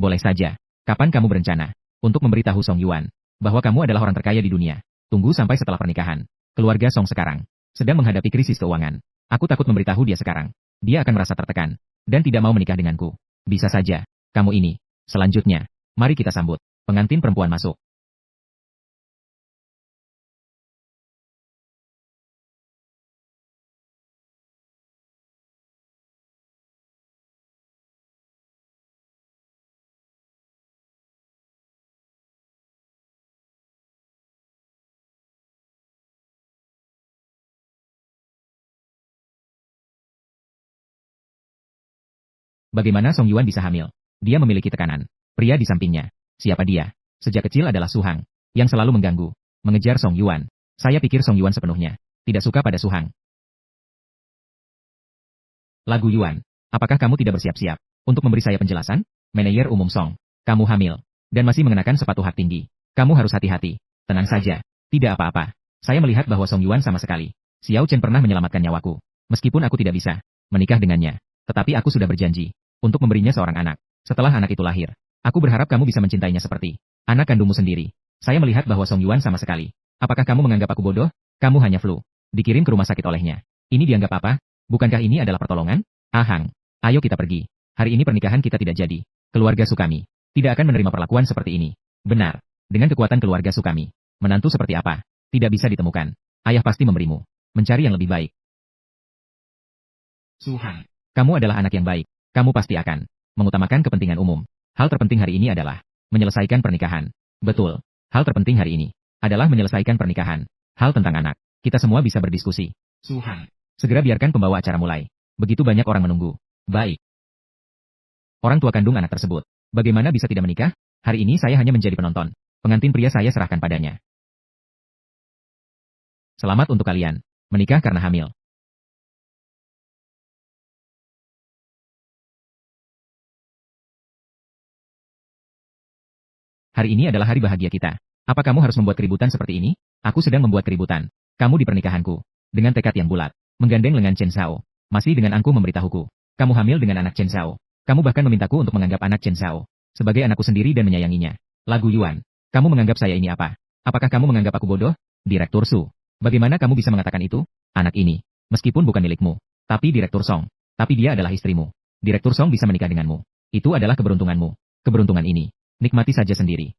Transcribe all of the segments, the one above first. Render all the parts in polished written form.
Boleh saja. Kapan kamu berencana untuk memberitahu Song Yuan bahwa kamu adalah orang terkaya di dunia? Tunggu sampai setelah pernikahan. Keluarga Song sekarang sedang menghadapi krisis keuangan. Aku takut memberitahu dia sekarang. Dia akan merasa tertekan dan tidak mau menikah denganku. Bisa saja. Kamu ini. Selanjutnya, mari kita sambut pengantin perempuan masuk. Bagaimana Song Yuan bisa hamil? Dia memiliki tekanan. Pria di sampingnya. Siapa dia? Sejak kecil adalah Su Hang, yang selalu mengganggu, mengejar Song Yuan. Saya pikir Song Yuan sepenuhnya tidak suka pada Su Hang. Lagu Yuan, apakah kamu tidak bersiap-siap untuk memberi saya penjelasan? Manajer umum Song, kamu hamil, dan masih mengenakan sepatu hak tinggi. Kamu harus hati-hati. Tenang saja, tidak apa-apa. Saya melihat bahwa Song Yuan sama sekali. Xiao Chen pernah menyelamatkan nyawaku. Meskipun aku tidak bisa menikah dengannya, tetapi aku sudah berjanji untuk memberinya seorang anak. Setelah anak itu lahir, aku berharap kamu bisa mencintainya seperti anak kandungmu sendiri. Saya melihat bahwa Song Yuan sama sekali. Apakah kamu menganggap aku bodoh? Kamu hanya flu. Dikirim ke rumah sakit olehnya. Ini dianggap apa? Bukankah ini adalah pertolongan? Ahang, ayo kita pergi. Hari ini pernikahan kita tidak jadi. Keluarga Sukami tidak akan menerima perlakuan seperti ini. Benar. Dengan kekuatan keluarga Sukami, menantu seperti apa? Tidak bisa ditemukan. Ayah pasti memberimu mencari yang lebih baik. Su Hang, kamu adalah anak yang baik. Kamu pasti akan mengutamakan kepentingan umum. Hal terpenting hari ini adalah menyelesaikan pernikahan. Betul. Hal terpenting hari ini adalah menyelesaikan pernikahan. Hal tentang anak, kita semua bisa berdiskusi. Su Hang, segera biarkan pembawa acara mulai. Begitu banyak orang menunggu. Baik. Orang tua kandung anak tersebut, bagaimana bisa tidak menikah? Hari ini saya hanya menjadi penonton. Pengantin pria saya serahkan padanya. Selamat untuk kalian. Menikah karena hamil. Hari ini adalah hari bahagia kita. Apa kamu harus membuat keributan seperti ini? Aku sedang membuat keributan. Kamu di pernikahanku. Dengan tekad yang bulat. Menggandeng lengan Chen Xiao. Masih dengan angkuh memberitahuku. Kamu hamil dengan anak Chen Xiao. Kamu bahkan memintaku untuk menganggap anak Chen Xiao sebagai anakku sendiri dan menyayanginya. Lagu Yuan. Kamu menganggap saya ini apa? Apakah kamu menganggap aku bodoh? Direktur Su. Bagaimana kamu bisa mengatakan itu? Anak ini, meskipun bukan milikmu, tapi Direktur Song. Tapi dia adalah istrimu. Direktur Song bisa menikah denganmu. Itu adalah keberuntunganmu. Keberuntungan ini. Nikmati saja sendiri.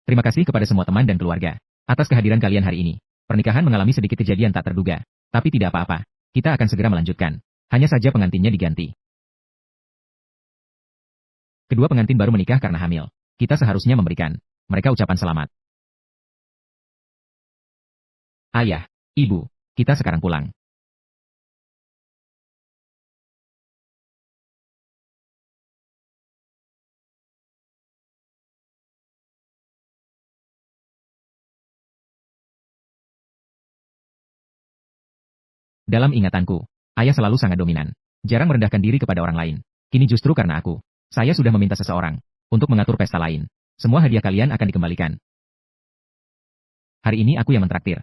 Terima kasih kepada semua teman dan keluarga atas kehadiran kalian hari ini. Pernikahan mengalami sedikit kejadian tak terduga, tapi tidak apa-apa. Kita akan segera melanjutkan. Hanya saja pengantinnya diganti. Kedua pengantin baru menikah karena hamil. Kita seharusnya memberikan mereka ucapan selamat. Ayah, Ibu, kita sekarang pulang. Dalam ingatanku, ayah selalu sangat dominan. Jarang merendahkan diri kepada orang lain. Kini justru karena aku, saya sudah meminta seseorang untuk mengatur pesta lain. Semua hadiah kalian akan dikembalikan. Hari ini aku yang mentraktir.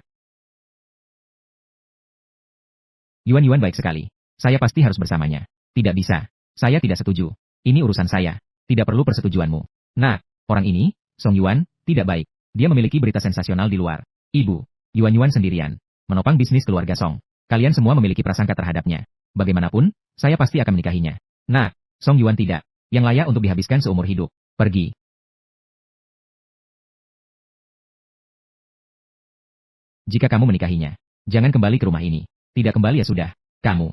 Yuan baik sekali. Saya pasti harus bersamanya. Tidak bisa. Saya tidak setuju. Ini urusan saya. Tidak perlu persetujuanmu. Nah, orang ini, Song Yuan, tidak baik. Dia memiliki berita sensasional di luar. Ibu, Yuan sendirian. Menopang bisnis keluarga Song. Kalian semua memiliki prasangka terhadapnya. Bagaimanapun, saya pasti akan menikahinya. Nah, Song Yuan tidak. Yang layak untuk dihabiskan seumur hidup. Pergi. Jika kamu menikahinya, jangan kembali ke rumah ini. Tidak kembali ya sudah. Kamu.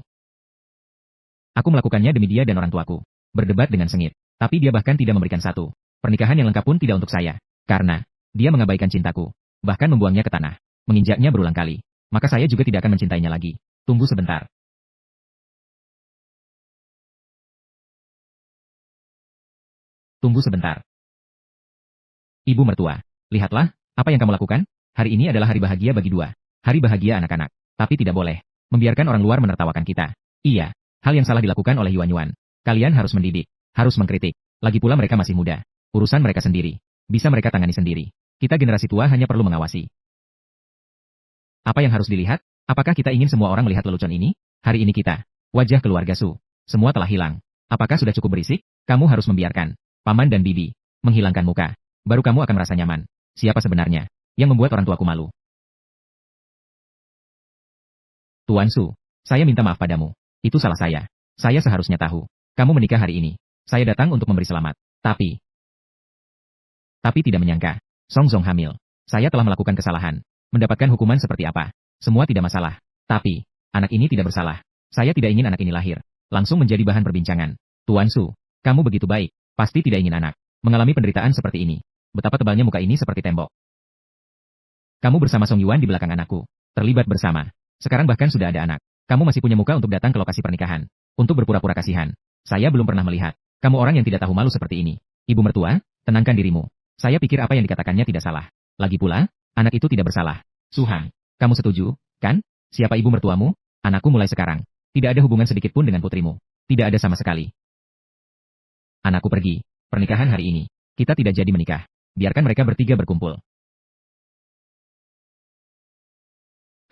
Aku melakukannya demi dia dan orang tuaku. Berdebat dengan sengit. Tapi dia bahkan tidak memberikan satu pernikahan yang lengkap pun tidak untuk saya. Karena, dia mengabaikan cintaku. Bahkan membuangnya ke tanah. Menginjaknya berulang kali. Maka saya juga tidak akan mencintainya lagi. Tunggu sebentar. Tunggu sebentar. Ibu mertua, lihatlah, apa yang kamu lakukan? Hari ini adalah hari bahagia bagi dua. Hari bahagia anak-anak. Tapi tidak boleh membiarkan orang luar menertawakan kita. Iya, hal yang salah dilakukan oleh Yuan. Kalian harus mendidik, harus mengkritik. Lagi pula mereka masih muda. Urusan mereka sendiri. Bisa mereka tangani sendiri. Kita generasi tua hanya perlu mengawasi. Apa yang harus dilihat? Apakah kita ingin semua orang melihat lelucon ini? Hari ini kita, wajah keluarga Su, semua telah hilang. Apakah sudah cukup berisik? Kamu harus membiarkan Paman dan Bibi menghilangkan muka. Baru kamu akan merasa nyaman. Siapa sebenarnya yang membuat orang tuaku malu? Tuan Su, saya minta maaf padamu. Itu salah saya. Saya seharusnya tahu. Kamu menikah hari ini. Saya datang untuk memberi selamat. Tapi tidak menyangka. Song Zong hamil. Saya telah melakukan kesalahan. Mendapatkan hukuman seperti apa? Semua tidak masalah. Tapi, anak ini tidak bersalah. Saya tidak ingin anak ini lahir. Langsung menjadi bahan perbincangan. Tuan Su, kamu begitu baik. Pasti tidak ingin anak mengalami penderitaan seperti ini. Betapa tebalnya muka ini seperti tembok. Kamu bersama Song Yuan di belakang anakku. Terlibat bersama. Sekarang bahkan sudah ada anak. Kamu masih punya muka untuk datang ke lokasi pernikahan. Untuk berpura-pura kasihan. Saya belum pernah melihat. Kamu orang yang tidak tahu malu seperti ini. Ibu mertua, tenangkan dirimu. Saya pikir apa yang dikatakannya tidak salah. Lagi pula, anak itu tidak bersalah. Suhang, kamu setuju, kan? Siapa ibu mertuamu? Anakku mulai sekarang. Tidak ada hubungan sedikit pun dengan putrimu. Tidak ada sama sekali. Anakku pergi. Pernikahan hari ini. Kita tidak jadi menikah. Biarkan mereka bertiga berkumpul.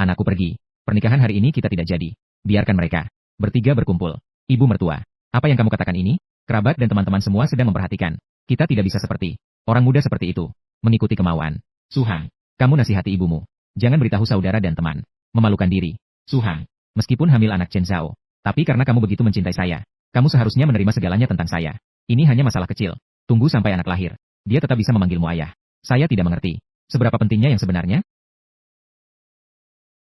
Anakku pergi. Pernikahan hari ini kita tidak jadi. Biarkan mereka bertiga berkumpul. Ibu mertua, apa yang kamu katakan ini? Kerabat dan teman-teman semua sedang memperhatikan. Kita tidak bisa seperti orang muda seperti itu. Mengikuti kemauan. Suhang, kamu nasihati ibumu. Jangan beritahu saudara dan teman. Memalukan diri. Suhang, meskipun hamil anak Chen Zhao. Tapi karena kamu begitu mencintai saya. Kamu seharusnya menerima segalanya tentang saya. Ini hanya masalah kecil. Tunggu sampai anak lahir. Dia tetap bisa memanggilmu ayah. Saya tidak mengerti. Seberapa pentingnya yang sebenarnya?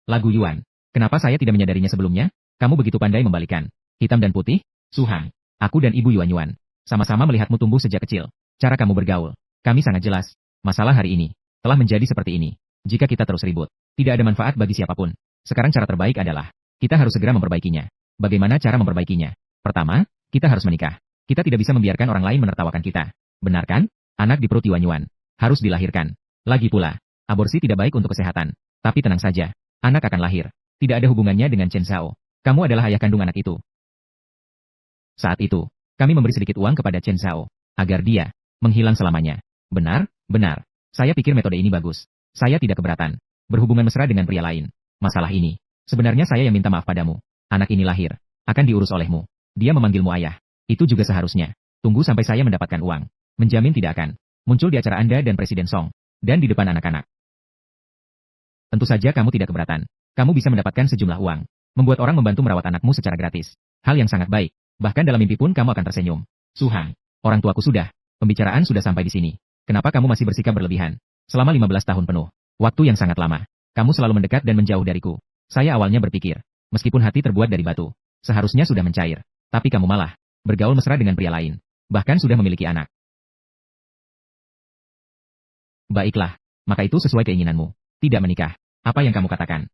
Lagu Yuan. Kenapa saya tidak menyadarinya sebelumnya? Kamu begitu pandai membalikan hitam dan putih? Suhang, aku dan Ibu Yuan sama-sama melihatmu tumbuh sejak kecil. Cara kamu bergaul, kami sangat jelas. Masalah hari ini telah menjadi seperti ini. Jika kita terus ribut, tidak ada manfaat bagi siapapun. Sekarang cara terbaik adalah kita harus segera memperbaikinya. Bagaimana cara memperbaikinya? Pertama, kita harus menikah. Kita tidak bisa membiarkan orang lain menertawakan kita. Benar kan? Anak di perut Yuan harus dilahirkan. Lagi pula, aborsi tidak baik untuk kesehatan. Tapi tenang saja, anak akan lahir. Tidak ada hubungannya dengan Chen Zhao. Kamu adalah ayah kandung anak itu. Saat itu, kami memberi sedikit uang kepada Chen Zhao, agar dia menghilang selamanya. Benar, benar. Saya pikir metode ini bagus. Saya tidak keberatan. Berhubungan mesra dengan pria lain. Masalah ini, sebenarnya saya yang minta maaf padamu. Anak ini lahir, akan diurus olehmu. Dia memanggilmu ayah. Itu juga seharusnya. Tunggu sampai saya mendapatkan uang. Menjamin tidak akan muncul di acara Anda dan Presiden Song. Dan di depan anak-anak. Tentu saja kamu tidak keberatan. Kamu bisa mendapatkan sejumlah uang. Membuat orang membantu merawat anakmu secara gratis. Hal yang sangat baik. Bahkan dalam mimpi pun kamu akan tersenyum. Suhang, orang tuaku sudah. Pembicaraan sudah sampai di sini. Kenapa kamu masih bersikap berlebihan? Selama 15 tahun penuh. Waktu yang sangat lama. Kamu selalu mendekat dan menjauh dariku. Saya awalnya berpikir, meskipun hati terbuat dari batu, seharusnya sudah mencair. Tapi kamu malah bergaul mesra dengan pria lain. Bahkan sudah memiliki anak. Baiklah, maka itu sesuai keinginanmu. Tidak menikah. Apa yang kamu katakan?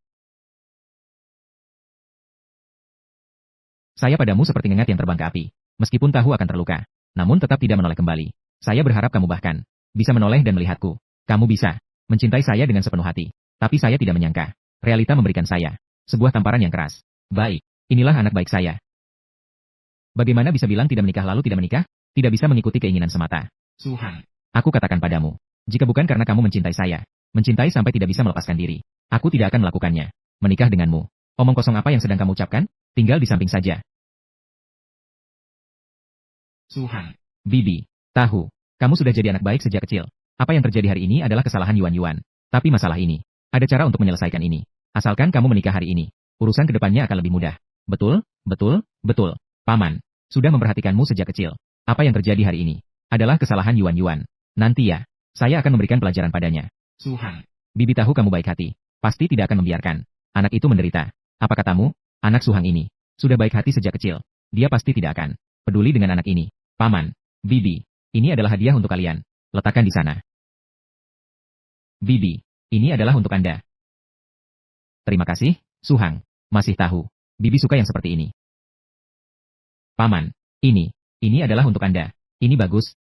Saya padamu seperti ngengat yang terbang ke api. Meskipun tahu akan terluka, namun tetap tidak menoleh kembali. Saya berharap kamu bahkan bisa menoleh dan melihatku. Kamu bisa mencintai saya dengan sepenuh hati. Tapi saya tidak menyangka. Realita memberikan saya sebuah tamparan yang keras. Baik, inilah anak baik saya. Bagaimana bisa bilang tidak menikah lalu tidak menikah? Tidak bisa mengikuti keinginan semata. Suhang, aku katakan padamu, jika bukan karena kamu mencintai saya, mencintai sampai tidak bisa melepaskan diri, aku tidak akan melakukannya. Menikah denganmu. Omong kosong apa yang sedang kamu ucapkan? Tinggal di samping saja. Suhang, Bibi, tahu, kamu sudah jadi anak baik sejak kecil. Apa yang terjadi hari ini adalah kesalahan Yuan. Tapi masalah ini, ada cara untuk menyelesaikan ini. Asalkan kamu menikah hari ini, urusan kedepannya akan lebih mudah. Betul, betul, betul. Paman, sudah memperhatikanmu sejak kecil. Apa yang terjadi hari ini, adalah kesalahan Yuan. Nanti ya, saya akan memberikan pelajaran padanya. Suhang, Bibi tahu kamu baik hati. Pasti tidak akan membiarkan anak itu menderita. Apa katamu? Anak Suhang ini sudah baik hati sejak kecil. Dia pasti tidak akan peduli dengan anak ini. Paman, Bibi, ini adalah hadiah untuk kalian. Letakkan di sana. Bibi, ini adalah untuk Anda. Terima kasih, Suhang. Masih tahu, Bibi suka yang seperti ini. Paman, ini adalah untuk Anda. Ini bagus.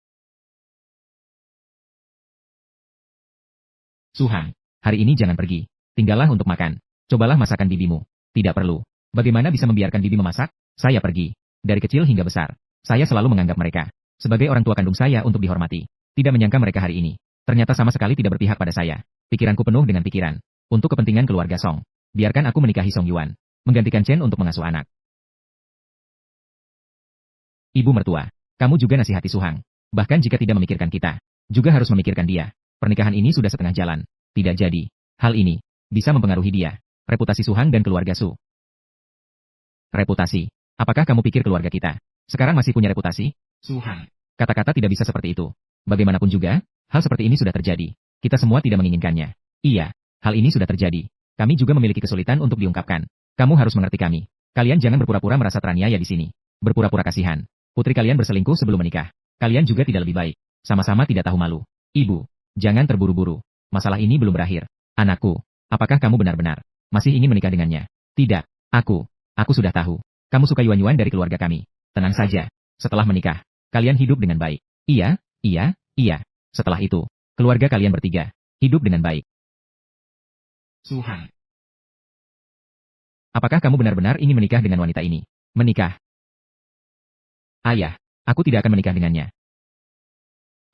Suhang, hari ini jangan pergi. Tinggallah untuk makan. Cobalah masakan bibimu. Tidak perlu. Bagaimana bisa membiarkan bibi memasak? Saya pergi. Dari kecil hingga besar, saya selalu menganggap mereka sebagai orang tua kandung saya untuk dihormati. Tidak menyangka mereka hari ini ternyata sama sekali tidak berpihak pada saya. Pikiranku penuh dengan pikiran. Untuk kepentingan keluarga Song, biarkan aku menikahi Song Yuan, menggantikan Chen untuk mengasuh anak. Ibu mertua, kamu juga nasihati Suhang. Bahkan jika tidak memikirkan kita, juga harus memikirkan dia. Pernikahan ini sudah setengah jalan. Tidak jadi. Hal ini bisa mempengaruhi dia. Reputasi Suhang dan keluarga Su. Reputasi. Apakah kamu pikir keluarga kita sekarang masih punya reputasi? Suhang. Kata-kata tidak bisa seperti itu. Bagaimanapun juga, hal seperti ini sudah terjadi. Kita semua tidak menginginkannya. Iya, hal ini sudah terjadi. Kami juga memiliki kesulitan untuk diungkapkan. Kamu harus mengerti kami. Kalian jangan berpura-pura merasa teraniaya di sini. Berpura-pura kasihan. Putri kalian berselingkuh sebelum menikah. Kalian juga tidak lebih baik. Sama-sama tidak tahu malu. Ibu, jangan terburu-buru. Masalah ini belum berakhir. Anakku, apakah kamu benar-benar masih ingin menikah dengannya? Tidak, aku sudah tahu. Kamu suka Yuan-Yuan dari keluarga kami. Tenang saja. Setelah menikah, kalian hidup dengan baik. Iya. Setelah itu, keluarga kalian bertiga hidup dengan baik. Suhang. Apakah kamu benar-benar ingin menikah dengan wanita ini? Menikah? Ayah, aku tidak akan menikah dengannya.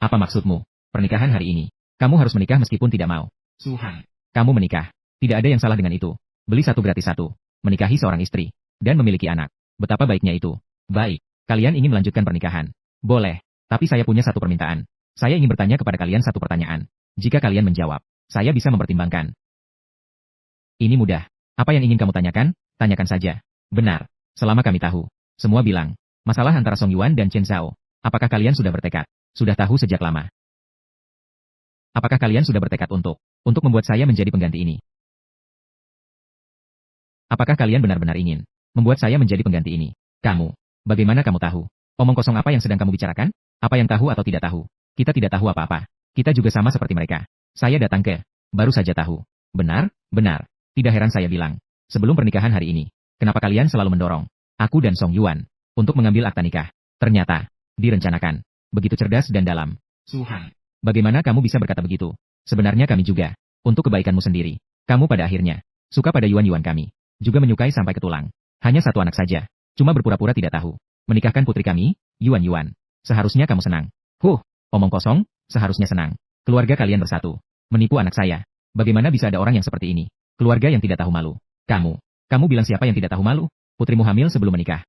Apa maksudmu? Pernikahan hari ini. Kamu harus menikah meskipun tidak mau. Suhang. Kamu menikah. Tidak ada yang salah dengan itu. Beli satu gratis satu. Menikahi seorang istri. Dan memiliki anak. Betapa baiknya itu. Baik. Kalian ingin melanjutkan pernikahan? Boleh. Tapi saya punya satu permintaan. Saya ingin bertanya kepada kalian satu pertanyaan. Jika kalian menjawab, saya bisa mempertimbangkan. Ini mudah. Apa yang ingin kamu tanyakan? Tanyakan saja. Benar. Selama kami tahu. Semua bilang. Masalah antara Song Yuan dan Chen Zhao. Apakah kalian sudah bertekad? Sudah tahu sejak lama. Apakah kalian sudah bertekad untuk membuat saya menjadi pengganti ini? Apakah kalian benar-benar ingin membuat saya menjadi pengganti ini? Kamu, bagaimana kamu tahu? Omong kosong apa yang sedang kamu bicarakan? Apa yang tahu atau tidak tahu? Kita tidak tahu apa-apa. Kita juga sama seperti mereka. Saya datang baru saja tahu. Benar. Tidak heran saya bilang. Sebelum pernikahan hari ini, kenapa kalian selalu mendorong aku dan Song Yuan untuk mengambil akta nikah? Ternyata, direncanakan. Begitu cerdas dan dalam. Suhang. Bagaimana kamu bisa berkata begitu? Sebenarnya kami juga. Untuk kebaikanmu sendiri. Kamu pada akhirnya suka pada Yuan-Yuan kami. Juga menyukai sampai ke tulang. Hanya satu anak saja. Cuma berpura-pura tidak tahu. Menikahkan putri kami, Yuan-Yuan. Seharusnya kamu senang. Omong kosong, seharusnya senang. Keluarga kalian bersatu. Menipu anak saya. Bagaimana bisa ada orang yang seperti ini? Keluarga yang tidak tahu malu. Kamu bilang siapa yang tidak tahu malu? Putrimu hamil sebelum menikah.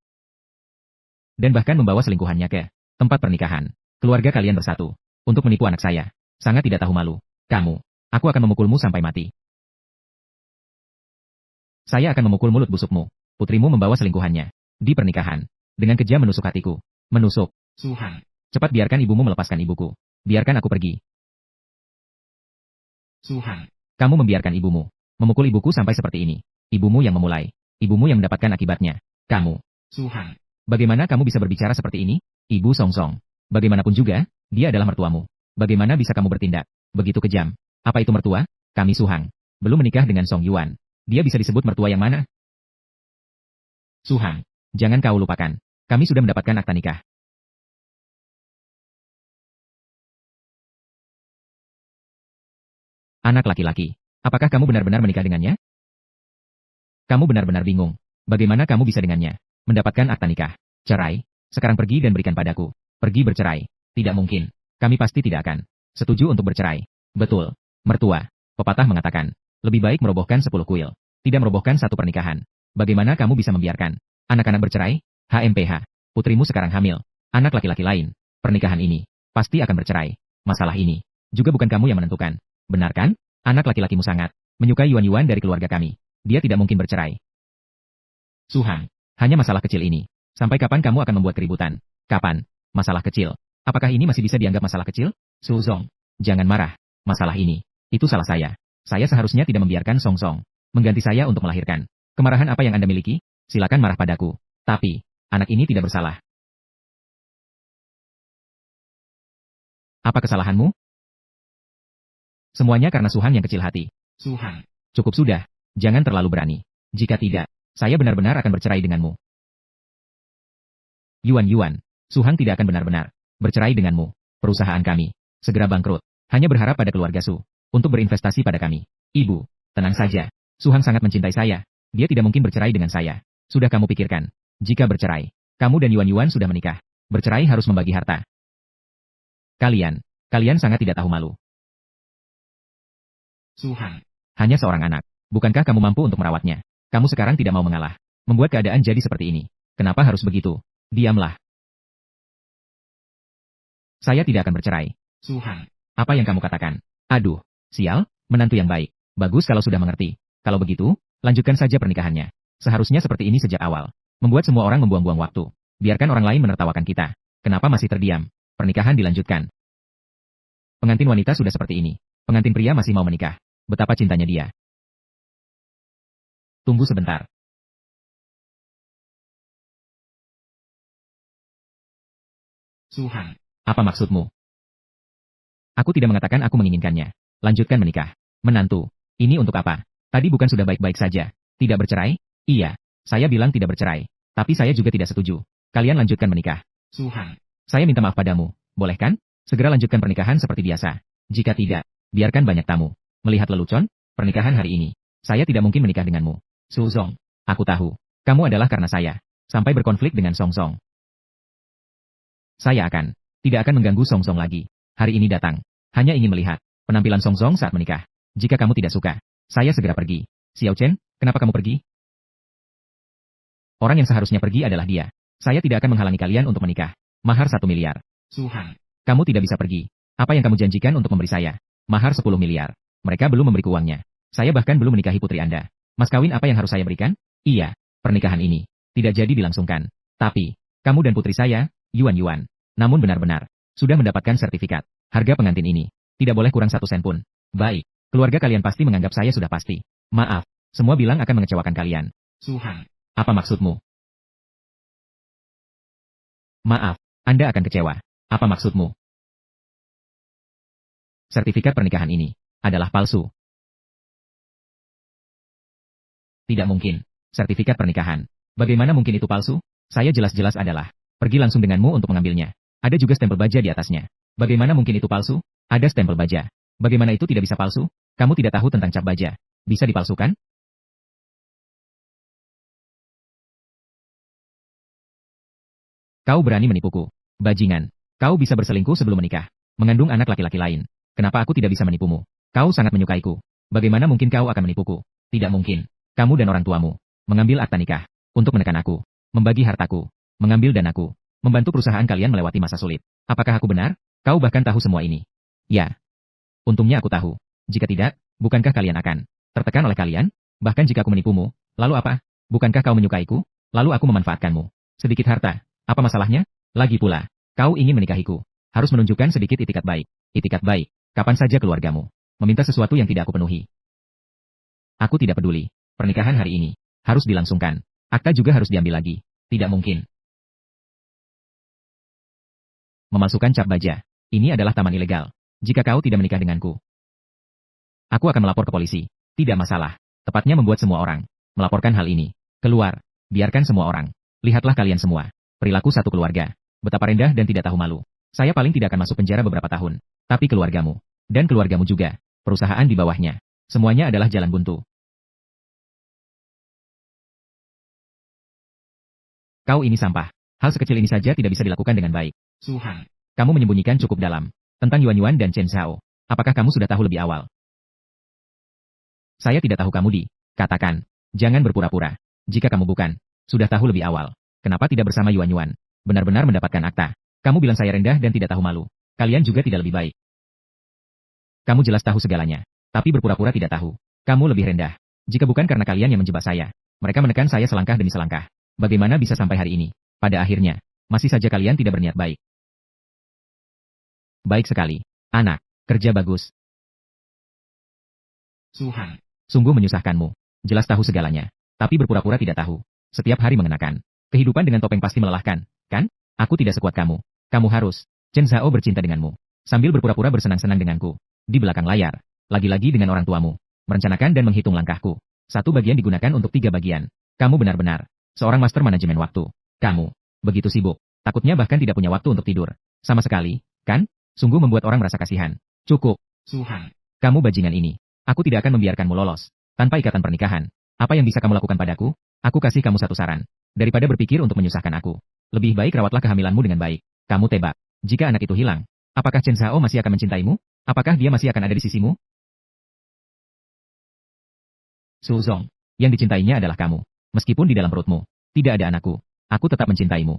Dan bahkan membawa selingkuhannya ke tempat pernikahan. Keluarga kalian bersatu. Untuk menipu anak saya. Sangat tidak tahu malu. Aku akan memukulmu sampai mati. Saya akan memukul mulut busukmu. Putrimu membawa selingkuhannya di pernikahan. Dengan kejam menusuk hatiku. Menusuk. Suhang. Cepat biarkan ibumu melepaskan ibuku. Biarkan aku pergi. Suhang. Kamu membiarkan ibumu memukul ibuku sampai seperti ini. Ibumu yang memulai. Ibumu yang mendapatkan akibatnya. Kamu. Suhang. Bagaimana kamu bisa berbicara seperti ini? Ibu Song Song. Bagaimanapun juga, dia adalah mertuamu. Bagaimana bisa kamu bertindak begitu kejam? Apa itu mertua? Kami Suhang. Belum menikah dengan Song Yuan. Dia bisa disebut mertua yang mana? Suhang. Jangan kau lupakan. Kami sudah mendapatkan akta nikah. Anak laki-laki. Apakah kamu benar-benar menikah dengannya? Kamu benar-benar bingung. Bagaimana kamu bisa dengannya mendapatkan akta nikah? Cerai. Sekarang pergi dan berikan padaku. Pergi bercerai. Tidak mungkin. Kami pasti tidak akan setuju untuk bercerai. Betul. Mertua. Pepatah mengatakan, lebih baik merobohkan 10 kuil. Tidak merobohkan satu pernikahan. Bagaimana kamu bisa membiarkan anak-anak bercerai? HMPH. Putrimu sekarang hamil. Anak laki-laki lain. Pernikahan ini pasti akan bercerai. Masalah ini juga bukan kamu yang menentukan. Benar kan? Anak laki-lakimu sangat menyukai Yuan-Yuan dari keluarga kami. Dia tidak mungkin bercerai. Suhang. Hanya masalah kecil ini. Sampai kapan kamu akan membuat keributan? Kapan? Masalah kecil. Apakah ini masih bisa dianggap masalah kecil? Suzong. Jangan marah. Masalah ini. Itu salah saya. Saya seharusnya tidak membiarkan Song Song mengganti saya untuk melahirkan. Kemarahan apa yang Anda miliki? Silakan marah padaku. Tapi, anak ini tidak bersalah. Apa kesalahanmu? Semuanya karena Suhang yang kecil hati. Suhang. Cukup sudah. Jangan terlalu berani. Jika tidak, saya benar-benar akan bercerai denganmu. Yuan-Yuan. Suhang tidak akan benar-benar bercerai denganmu. Perusahaan kami segera bangkrut. Hanya berharap pada keluarga Su untuk berinvestasi pada kami. Ibu, tenang saja. Suhang sangat mencintai saya. Dia tidak mungkin bercerai dengan saya. Sudah kamu pikirkan. Jika bercerai, kamu dan Yuan-Yuan sudah menikah. Bercerai harus membagi harta. Kalian sangat tidak tahu malu. Suhang. Hanya seorang anak. Bukankah kamu mampu untuk merawatnya? Kamu sekarang tidak mau mengalah. Membuat keadaan jadi seperti ini. Kenapa harus begitu? Diamlah. Saya tidak akan bercerai. Suhan. Apa yang kamu katakan? Aduh, sial, menantu yang baik. Bagus kalau sudah mengerti. Kalau begitu, lanjutkan saja pernikahannya. Seharusnya seperti ini sejak awal. Membuat semua orang membuang-buang waktu. Biarkan orang lain menertawakan kita. Kenapa masih terdiam? Pernikahan dilanjutkan. Pengantin wanita sudah seperti ini. Pengantin pria masih mau menikah. Betapa cintanya dia. Tunggu sebentar. Suhan. Apa maksudmu? Aku tidak mengatakan aku menginginkannya. Lanjutkan menikah. Menantu. Ini untuk apa? Tadi bukan sudah baik-baik saja. Tidak bercerai? Iya. Saya bilang tidak bercerai. Tapi saya juga tidak setuju. Kalian lanjutkan menikah. Suhan. Saya minta maaf padamu. Boleh kan? Segera lanjutkan pernikahan seperti biasa. Jika tidak, biarkan banyak tamu melihat lelucon pernikahan hari ini. Saya tidak mungkin menikah denganmu. Suzong. Aku tahu. Kamu adalah karena saya. Sampai berkonflik dengan Song Song. Saya tidak akan mengganggu Song Song lagi. Hari ini datang. Hanya ingin melihat penampilan Song Song saat menikah. Jika kamu tidak suka, saya segera pergi. Xiao Chen, kenapa kamu pergi? Orang yang seharusnya pergi adalah dia. Saya tidak akan menghalangi kalian untuk menikah. Mahar 1 miliar. Suhan. Kamu tidak bisa pergi. Apa yang kamu janjikan untuk memberi saya? Mahar 10 miliar. Mereka belum memberiku uangnya. Saya bahkan belum menikahi putri Anda. Mas kawin apa yang harus saya berikan? Iya, pernikahan ini tidak jadi dilangsungkan. Tapi, kamu dan putri saya, Yuan. Namun benar-benar sudah mendapatkan sertifikat. Harga pengantin ini tidak boleh kurang 1 sen pun. Baik, keluarga kalian pasti menganggap saya sudah pasti. Maaf, semua bilang akan mengecewakan kalian. Suhan. Apa maksudmu? Maaf, Anda akan kecewa. Apa maksudmu? Sertifikat pernikahan ini adalah palsu. Tidak mungkin. Sertifikat pernikahan. Bagaimana mungkin itu palsu? Saya jelas-jelas adalah pergi langsung denganmu untuk mengambilnya. Ada juga stempel baja di atasnya. Bagaimana mungkin itu palsu? Ada stempel baja. Bagaimana itu tidak bisa palsu? Kamu tidak tahu tentang cap baja. Bisa dipalsukan? Kau berani menipuku. Bajingan. Kau bisa berselingkuh sebelum menikah. Mengandung anak laki-laki lain. Kenapa aku tidak bisa menipumu? Kau sangat menyukaiku. Bagaimana mungkin kau akan menipuku? Tidak mungkin. Kamu dan orang tuamu mengambil akta nikah untuk menekan aku, membagi hartaku, mengambil danaku, membantu perusahaan kalian melewati masa sulit. Apakah aku benar? Kau bahkan tahu semua ini. Ya. Untungnya aku tahu. Jika tidak, bukankah kalian akan tertekan oleh kalian? Bahkan jika aku menipumu, lalu apa? Bukankah kau menyukaiku? Lalu aku memanfaatkanmu. Sedikit harta. Apa masalahnya? Lagi pula, kau ingin menikahiku. Harus menunjukkan sedikit itikat baik. Itikat baik. Kapan saja keluargamu meminta sesuatu yang tidak aku penuhi. Aku tidak peduli. Pernikahan hari ini harus dilangsungkan. Akta juga harus diambil lagi. Tidak mungkin. Memalsukan cap baja. Ini adalah taman ilegal. Jika kau tidak menikah denganku, aku akan melapor ke polisi. Tidak masalah. Tepatnya membuat semua orang melaporkan hal ini. Keluar. Biarkan semua orang. Lihatlah kalian semua. Perilaku satu keluarga. Betapa rendah dan tidak tahu malu. Saya paling tidak akan masuk penjara beberapa tahun. Tapi keluargamu. Dan keluargamu juga. Perusahaan di bawahnya. Semuanya adalah jalan buntu. Kau ini sampah. Hal sekecil ini saja tidak bisa dilakukan dengan baik. Suhan. Kamu menyembunyikan cukup dalam. Tentang Yuan dan Chen Zhao. Apakah kamu sudah tahu lebih awal? Saya tidak tahu kamu katakan. Jangan berpura-pura. Jika kamu bukan sudah tahu lebih awal. Kenapa tidak bersama Yuan? Benar-benar mendapatkan akta. Kamu bilang saya rendah dan tidak tahu malu. Kalian juga tidak lebih baik. Kamu jelas tahu segalanya. Tapi berpura-pura tidak tahu. Kamu lebih rendah. Jika bukan karena kalian yang menjebak saya. Mereka menekan saya selangkah demi selangkah. Bagaimana bisa sampai hari ini? Pada akhirnya, masih saja kalian tidak berniat baik. Baik sekali. Anak, kerja bagus. Suhan. Sungguh menyusahkanmu. Jelas tahu segalanya. Tapi berpura-pura tidak tahu. Setiap hari mengenakan. Kehidupan dengan topeng pasti melelahkan, kan? Aku tidak sekuat kamu. Kamu harus. Chen Zhao bercinta denganmu. Sambil berpura-pura bersenang-senang denganku. Di belakang layar. Lagi-lagi dengan orang tuamu. Merencanakan dan menghitung langkahku. 1 bagian digunakan untuk 3 bagian. Kamu benar-benar seorang master manajemen waktu. Kamu begitu sibuk. Takutnya bahkan tidak punya waktu untuk tidur. Sama sekali, kan? Sungguh membuat orang merasa kasihan. Cukup. Suhan. Kamu bajingan ini. Aku tidak akan membiarkanmu lolos. Tanpa ikatan pernikahan. Apa yang bisa kamu lakukan padaku? Aku kasih kamu satu saran. Daripada berpikir untuk menyusahkan aku. Lebih baik rawatlah kehamilanmu dengan baik. Kamu tebak. Jika anak itu hilang. Apakah Chen Zhao masih akan mencintaimu? Apakah dia masih akan ada di sisimu? Su Zong, yang dicintainya adalah kamu. Meskipun di dalam perutmu tidak ada anakku, aku tetap mencintaimu.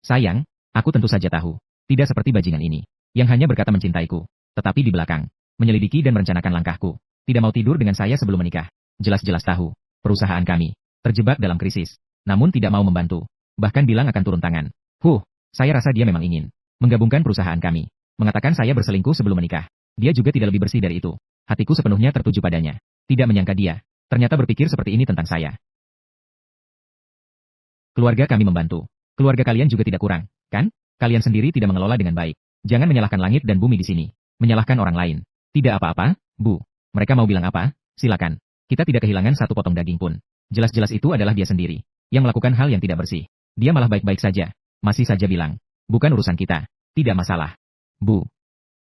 Sayang, aku tentu saja tahu, tidak seperti bajingan ini, yang hanya berkata mencintaiku, tetapi di belakang, menyelidiki dan merencanakan langkahku. Tidak mau tidur dengan saya sebelum menikah. Jelas-jelas tahu, perusahaan kami terjebak dalam krisis, namun tidak mau membantu. Bahkan bilang akan turun tangan. Saya rasa dia memang ingin menggabungkan perusahaan kami. Mengatakan saya berselingkuh sebelum menikah. Dia juga tidak lebih bersih dari itu. Hatiku sepenuhnya tertuju padanya. Tidak menyangka dia ternyata berpikir seperti ini tentang saya. Keluarga kami membantu. Keluarga kalian juga tidak kurang, kan? Kalian sendiri tidak mengelola dengan baik. Jangan menyalahkan langit dan bumi di sini. Menyalahkan orang lain. Tidak apa-apa, Bu. Mereka mau bilang apa? Silakan. Kita tidak kehilangan satu potong daging pun. Jelas-jelas itu adalah dia sendiri yang melakukan hal yang tidak bersih. Dia malah baik-baik saja. Masih saja bilang, bukan urusan kita. Tidak masalah. Bu.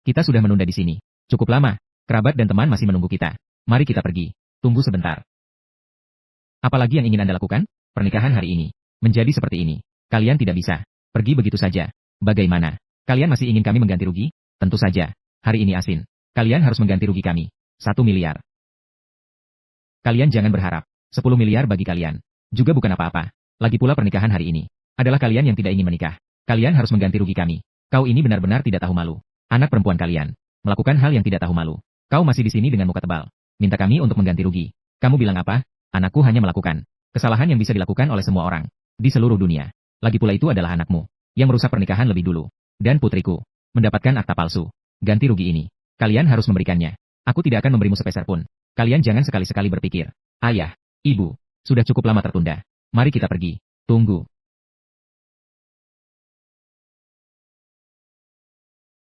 Kita sudah menunda di sini. Cukup lama. Kerabat dan teman masih menunggu kita. Mari kita pergi. Tunggu sebentar. Apalagi yang ingin Anda lakukan? Pernikahan hari ini menjadi seperti ini. Kalian tidak bisa pergi begitu saja. Bagaimana? Kalian masih ingin kami mengganti rugi? Tentu saja. Hari ini asin. Kalian harus mengganti rugi kami. 1 miliar. Kalian jangan berharap. 10 miliar bagi kalian juga bukan apa-apa. Lagi pula pernikahan hari ini adalah kalian yang tidak ingin menikah. Kalian harus mengganti rugi kami. Kau ini benar-benar tidak tahu malu. Anak perempuan kalian melakukan hal yang tidak tahu malu. Kau masih di sini dengan muka tebal. Minta kami untuk mengganti rugi. Kamu bilang apa? Anakku hanya melakukan kesalahan yang bisa dilakukan oleh semua orang di seluruh dunia. Lagi pula itu adalah anakmu yang merusak pernikahan lebih dulu. Dan putriku mendapatkan akta palsu. Ganti rugi ini kalian harus memberikannya. Aku tidak akan memberimu sepeser pun. Kalian jangan sekali-sekali berpikir, ayah, ibu, sudah cukup lama tertunda. Mari kita pergi. Tunggu.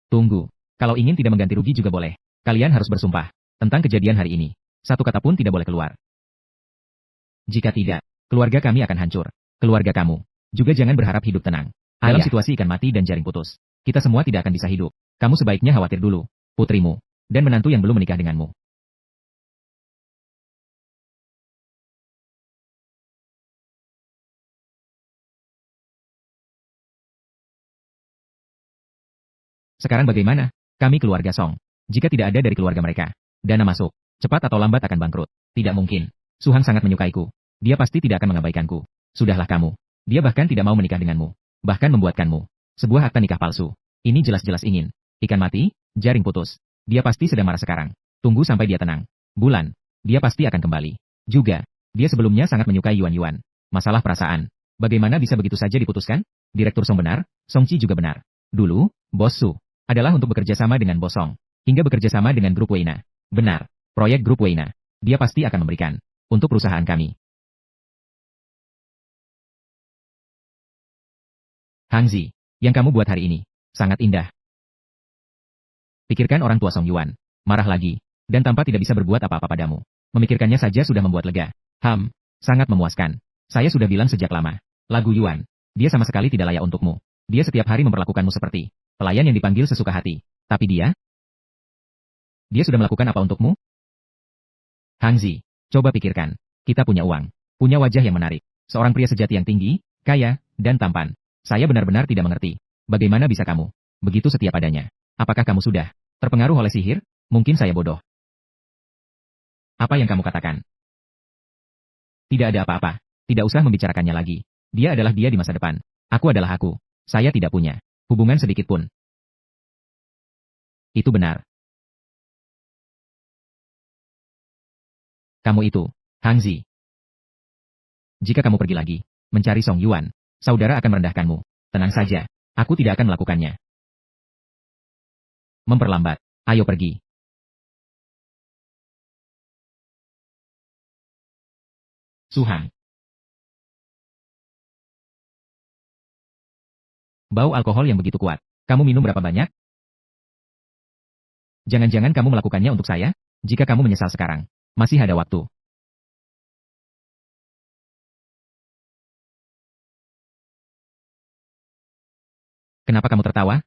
Tunggu. Kalau ingin tidak mengganti rugi juga boleh. Kalian harus bersumpah tentang kejadian hari ini. Satu kata pun tidak boleh keluar. Jika tidak, keluarga kami akan hancur. Keluarga kamu juga jangan berharap hidup tenang. Dalam situasi ikan mati dan jaring putus, kita semua tidak akan bisa hidup. Kamu sebaiknya khawatir dulu, putrimu, dan menantu yang belum menikah denganmu. Sekarang bagaimana? Kami keluarga Song. Jika tidak ada dari keluarga mereka, dana masuk, cepat atau lambat akan bangkrut. Tidak mungkin. Suhan sangat menyukaiku. Dia pasti tidak akan mengabaikanku. Sudahlah kamu. Dia bahkan tidak mau menikah denganmu. Bahkan membuatkanmu sebuah akta nikah palsu. Ini jelas-jelas ingin. Ikan mati, jaring putus. Dia pasti sedang marah sekarang. Tunggu sampai dia tenang. Bulan. Dia pasti akan kembali. Juga, dia sebelumnya sangat menyukai Yuan Yuan. Masalah perasaan. Bagaimana bisa begitu saja diputuskan? Direktur Song benar, Song Chi juga benar. Dulu, Bos Su adalah untuk bekerja sama dengan Bos Song, hingga bekerja sama dengan Grup Weina. Benar, proyek Grup Weina. Dia pasti akan memberikan untuk perusahaan kami. Hang Zi, yang kamu buat hari ini sangat indah. Pikirkan orang tua Song Yuan, marah lagi, dan tanpa tidak bisa berbuat apa-apa padamu. Memikirkannya saja sudah membuat lega. Sangat memuaskan. Saya sudah bilang sejak lama. Lagu Yuan, dia sama sekali tidak layak untukmu. Dia setiap hari memperlakukanmu seperti pelayan yang dipanggil sesuka hati. Tapi dia sudah melakukan apa untukmu? Hang Zi, coba pikirkan. Kita punya uang, punya wajah yang menarik, seorang pria sejati yang tinggi, kaya, dan tampan. Saya benar-benar tidak mengerti. Bagaimana bisa kamu begitu setia padanya? Apakah kamu sudah terpengaruh oleh sihir? Mungkin saya bodoh. Apa yang kamu katakan? Tidak ada apa-apa. Tidak usah membicarakannya lagi. Dia adalah dia di masa depan. Aku adalah aku. Saya tidak punya hubungan sedikit pun. Itu benar. Kamu itu, Hang Zi. Jika kamu pergi lagi, mencari Song Yuan, saudara akan merendahkanmu. Tenang saja, aku tidak akan melakukannya. Memperlambat, ayo pergi. Suhang. Bau alkohol yang begitu kuat. Kamu minum berapa banyak? Jangan-jangan kamu melakukannya untuk saya? Jika kamu menyesal sekarang, masih ada waktu. Kenapa kamu tertawa?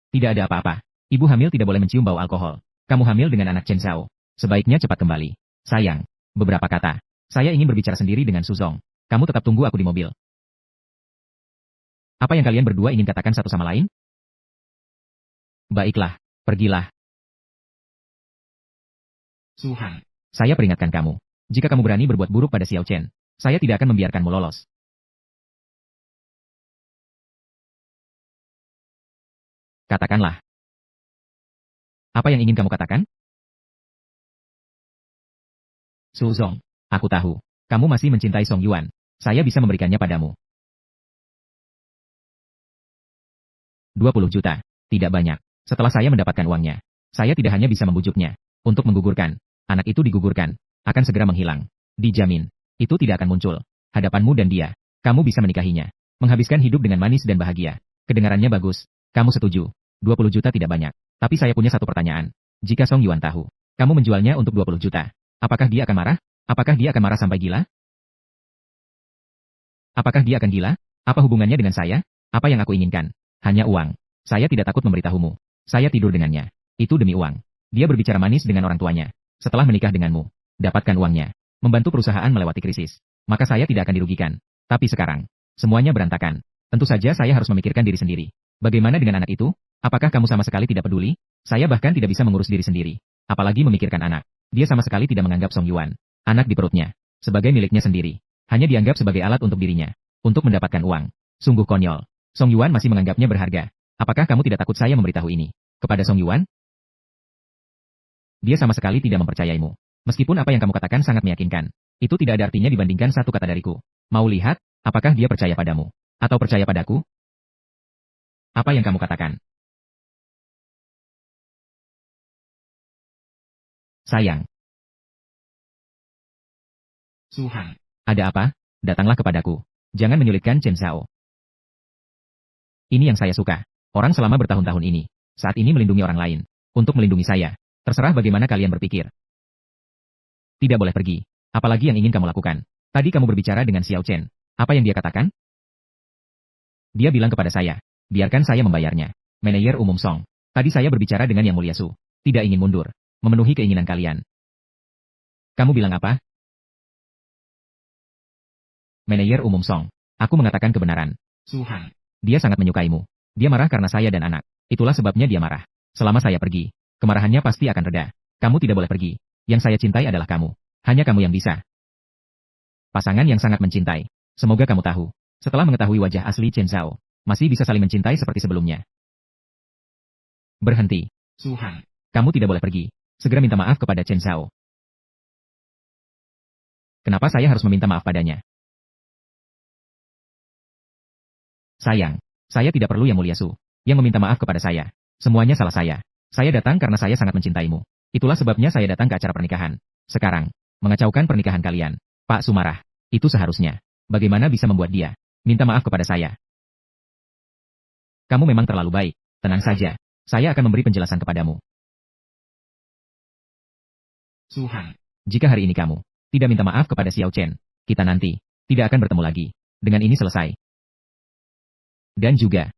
Tidak ada apa-apa. Ibu hamil tidak boleh mencium bau alkohol. Kamu hamil dengan anak Chen Xiao. Sebaiknya cepat kembali. Sayang, beberapa kata. Saya ingin berbicara sendiri dengan Suzong. Kamu tetap tunggu aku di mobil. Apa yang kalian berdua ingin katakan satu sama lain? Baiklah, pergilah. Suhan. Saya peringatkan kamu. Jika kamu berani berbuat buruk pada Xiao Chen, saya tidak akan membiarkanmu lolos. Katakanlah. Apa yang ingin kamu katakan? Su Zong, aku tahu. Kamu masih mencintai Song Yuan. Saya bisa memberikannya padamu. 20 juta. Tidak banyak. Setelah saya mendapatkan uangnya, saya tidak hanya bisa membujuknya untuk menggugurkan. Anak itu digugurkan, akan segera menghilang. Dijamin, itu tidak akan muncul. Hadapanmu dan dia, kamu bisa menikahinya. Menghabiskan hidup dengan manis dan bahagia. Kedengarannya bagus. Kamu setuju. 20 juta tidak banyak. Tapi saya punya satu pertanyaan. Jika Song Yuan tahu, kamu menjualnya untuk 20 juta. Apakah dia akan marah? Apakah dia akan marah sampai gila? Apakah dia akan gila? Apa hubungannya dengan saya? Apa yang aku inginkan? Hanya uang. Saya tidak takut memberitahumu. Saya tidur dengannya. Itu demi uang. Dia berbicara manis dengan orang tuanya. Setelah menikah denganmu, dapatkan uangnya. Membantu perusahaan melewati krisis. Maka saya tidak akan dirugikan. Tapi sekarang, semuanya berantakan. Tentu saja saya harus memikirkan diri sendiri. Bagaimana dengan anak itu? Apakah kamu sama sekali tidak peduli? Saya bahkan tidak bisa mengurus diri sendiri. Apalagi memikirkan anak. Dia sama sekali tidak menganggap Song Yuan, anak di perutnya, sebagai miliknya sendiri. Hanya dianggap sebagai alat untuk dirinya, untuk mendapatkan uang. Sungguh konyol. Song Yuan masih menganggapnya berharga. Apakah kamu tidak takut saya memberitahu ini kepada Song Yuan? Dia sama sekali tidak mempercayaimu. Meskipun apa yang kamu katakan sangat meyakinkan, itu tidak ada artinya dibandingkan satu kata dariku. Mau lihat, apakah dia percaya padamu? Atau percaya padaku? Apa yang kamu katakan? Sayang. Suhan. Ada apa? Datanglah kepadaku. Jangan menyulitkan Chen Zhao. Ini yang saya suka. Orang selama bertahun-tahun ini, saat ini melindungi orang lain. Untuk melindungi saya. Terserah bagaimana kalian berpikir. Tidak boleh pergi. Apalagi yang ingin kamu lakukan. Tadi kamu berbicara dengan Xiao Chen. Apa yang dia katakan? Dia bilang kepada saya, biarkan saya membayarnya. Manajer umum Song. Tadi saya berbicara dengan Yang Mulia Su. Tidak ingin mundur. Memenuhi keinginan kalian. Kamu bilang apa? Manajer umum Song. Aku mengatakan kebenaran. Suhan. Dia sangat menyukaimu. Dia marah karena saya dan anak. Itulah sebabnya dia marah. Selama saya pergi, kemarahannya pasti akan reda. Kamu tidak boleh pergi. Yang saya cintai adalah kamu. Hanya kamu yang bisa. Pasangan yang sangat mencintai. Semoga kamu tahu. Setelah mengetahui wajah asli Chen Zhao, masih bisa saling mencintai seperti sebelumnya. Berhenti. Suhan. Kamu tidak boleh pergi. Segera minta maaf kepada Chen Zhao. Kenapa saya harus meminta maaf padanya? Sayang, saya tidak perlu Yang Mulia Su, yang meminta maaf kepada saya. Semuanya salah saya. Saya datang karena saya sangat mencintaimu. Itulah sebabnya saya datang ke acara pernikahan. Sekarang, mengacaukan pernikahan kalian. Pak Su marah. Itu seharusnya. Bagaimana bisa membuat dia minta maaf kepada saya? Kamu memang terlalu baik. Tenang saja. Saya akan memberi penjelasan kepadamu. Suhan. Jika hari ini kamu tidak minta maaf kepada Xiao Chen, kita nanti tidak akan bertemu lagi. Dengan ini selesai. Dan juga,